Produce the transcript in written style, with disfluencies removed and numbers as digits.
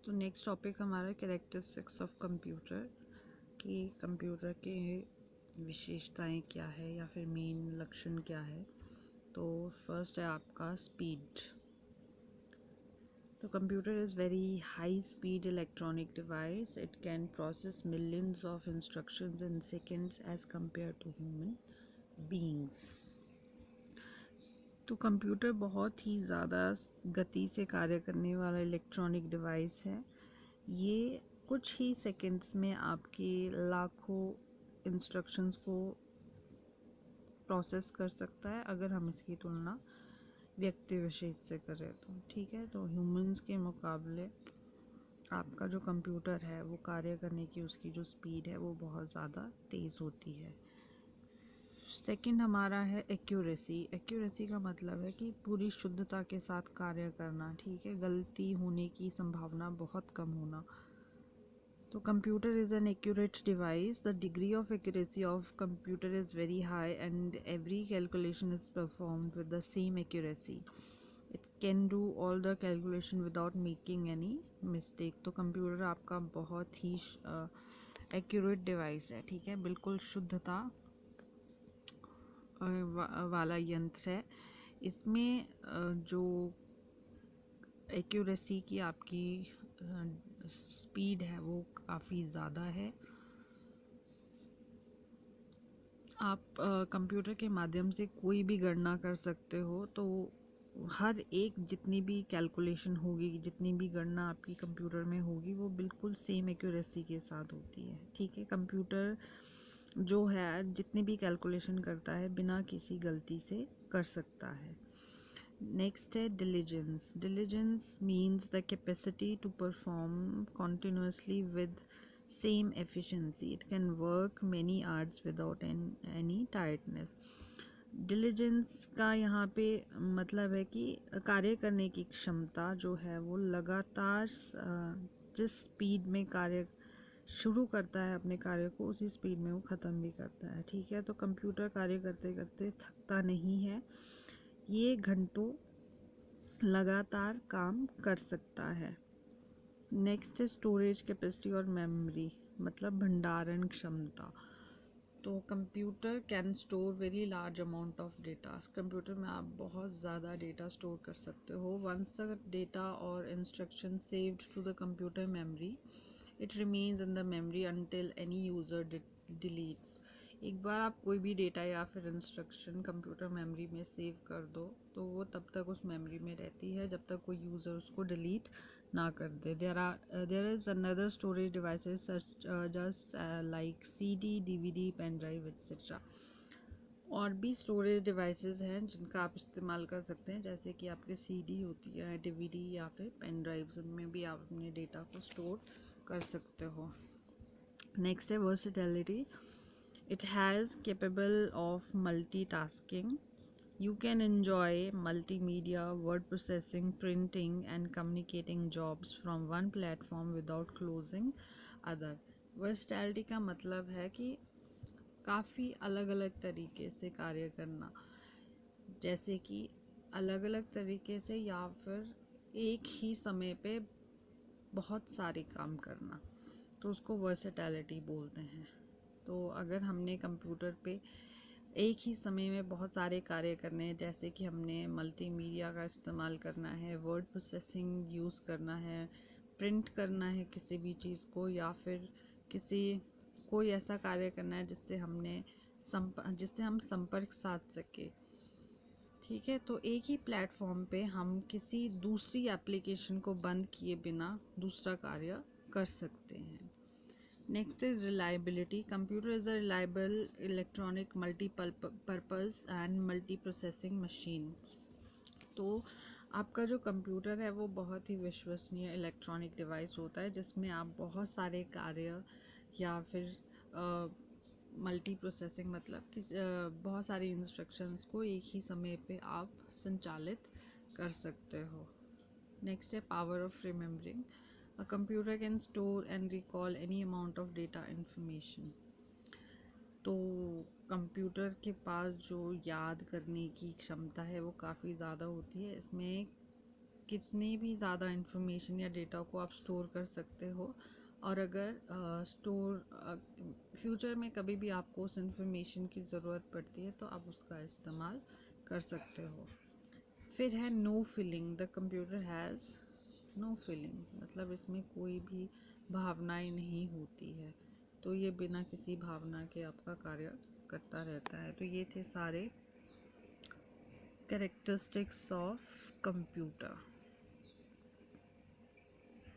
तो next topic हमारा characteristics of computer कि कंप्यूटर के विशेषताएं क्या है या फिर मेन लक्षण क्या है। तो फर्स्ट है आपका स्पीड। तो computer is very high speed electronic device. It can process millions of instructions in seconds as compare to human beings. तो कंप्यूटर बहुत ही ज़्यादा गति से कार्य करने वाला इलेक्ट्रॉनिक डिवाइस है। ये कुछ ही सेकंड्स में आपके लाखों इंस्ट्रक्शंस को प्रोसेस कर सकता है, अगर हम इसकी तुलना व्यक्ति विशेष से करें तो। ठीक है, तो ह्यूमंस के मुकाबले आपका जो कंप्यूटर है वो कार्य करने की उसकी जो स्पीड है वो बहुत ज़्यादा तेज़ होती है। सेकंड हमारा है एक्यूरेसी। एक्यूरेसी का मतलब है कि पूरी शुद्धता के साथ कार्य करना। ठीक है, गलती होने की संभावना बहुत कम होना। तो computer is an accurate device. The degree of accuracy of computer is very high and every calculation is performed with the same accuracy. It can do all the calculation without making any mistake. तो computer आपका बहुत ही accurate device है। ठीक है, बिल्कुल शुद्धता वाला यंत्र है। इसमें जो एक्यूरेसी की आपकी स्पीड है वो काफ़ी ज़्यादा है। आप कंप्यूटर के माध्यम से कोई भी गणना कर सकते हो। तो हर एक जितनी भी कैलकुलेशन होगी, जितनी भी गणना आपकी कंप्यूटर में होगी, वो बिल्कुल सेम एक्यूरेसी के साथ होती है। ठीक है, कंप्यूटर जो है जितनी भी कैलकुलेशन करता है बिना किसी गलती से कर सकता है। नेक्स्ट है diligence. Diligence means the capacity to perform continuously with same efficiency. It can work many hours without any tiredness. diligence का यहाँ पे मतलब है कि कार्य करने की क्षमता जो है वो लगातार जिस स्पीड में कार्य शुरू करता है अपने कार्य को, उसी स्पीड में वो ख़त्म भी करता है। ठीक है, तो कंप्यूटर कार्य करते करते थकता नहीं है, ये घंटों लगातार काम कर सकता है। नेक्स्ट है स्टोरेज कैपेसिटी और मेमोरी, मतलब भंडारण क्षमता। तो computer can store very large amount of data. Computer में आप बहुत ज़्यादा डेटा स्टोर कर सकते हो। वंस द डेटा और instruction saved to the computer memory, it remains in the memory until any user deletes. एक बार आप कोई भी डेटा या फिर इंस्ट्रक्शन कंप्यूटर मेमोरी में सेव कर दो तो वो तब तक उस मेमोरी में रहती है जब तक कोई यूज़र उसको डिलीट ना कर दे। there is another storage devices such just like CD, DVD, pen drive etc. और भी स्टोरेज डिवाइसेस हैं जिनका आप इस्तेमाल कर सकते हैं, जैसे कि आपके CD होती है, DVD या फिर पेन ड्राइव्स, उनमें भी आप अपने डेटा को स्टोर कर सकते हो। नेक्स्ट है versatility. It has capable of multitasking. You can enjoy multimedia, word processing, printing, and communicating jobs from one platform without closing other. Versatility का मतलब है कि काफ़ी अलग अलग तरीके से कार्य करना, जैसे कि अलग अलग तरीके से या फिर एक ही समय पे बहुत सारे काम करना, तो उसको वर्सेटिलिटी बोलते हैं। तो अगर हमने कंप्यूटर पे एक ही समय में बहुत सारे कार्य करने हैं, जैसे कि हमने मल्टीमीडिया का इस्तेमाल करना है, वर्ड प्रोसेसिंग यूज़ करना है, प्रिंट करना है किसी भी चीज़ को, या फिर कोई ऐसा कार्य करना है जिससे हम संपर्क साध सके। ठीक है, तो एक ही प्लेटफॉर्म पे हम किसी दूसरी एप्लीकेशन को बंद किए बिना दूसरा कार्य कर सकते हैं। Next is reliability. Computer is a reliable electronic multi-purpose and multi-processing machine. तो आपका जो कंप्यूटर है वो बहुत ही विश्वसनीय इलेक्ट्रॉनिक डिवाइस होता है जिसमें आप बहुत सारे कार्य या फिर मल्टी प्रोसेसिंग मतलब बहुत सारी इंस्ट्रक्शंस को एक ही समय पे आप संचालित कर सकते हो। नेक्स्ट है power of remembering. A computer can store and recall any amount of data information. तो कंप्यूटर के पास जो याद करने की क्षमता है वो काफ़ी ज़्यादा होती है। इसमें कितनी भी ज़्यादा इन्फॉर्मेशन या डेटा को आप स्टोर कर सकते हो, और अगर फ्यूचर में कभी भी आपको उस इन्फॉर्मेशन की ज़रूरत पड़ती है तो आप उसका इस्तेमाल कर सकते हो। फिर है no feeling. The computer has no feeling, मतलब इसमें कोई भी भावनाएं नहीं होती है, तो ये बिना किसी भावना के आपका कार्य करता रहता है। तो ये थे सारे कैरेक्टरिस्टिक्स ऑफ कंप्यूटर।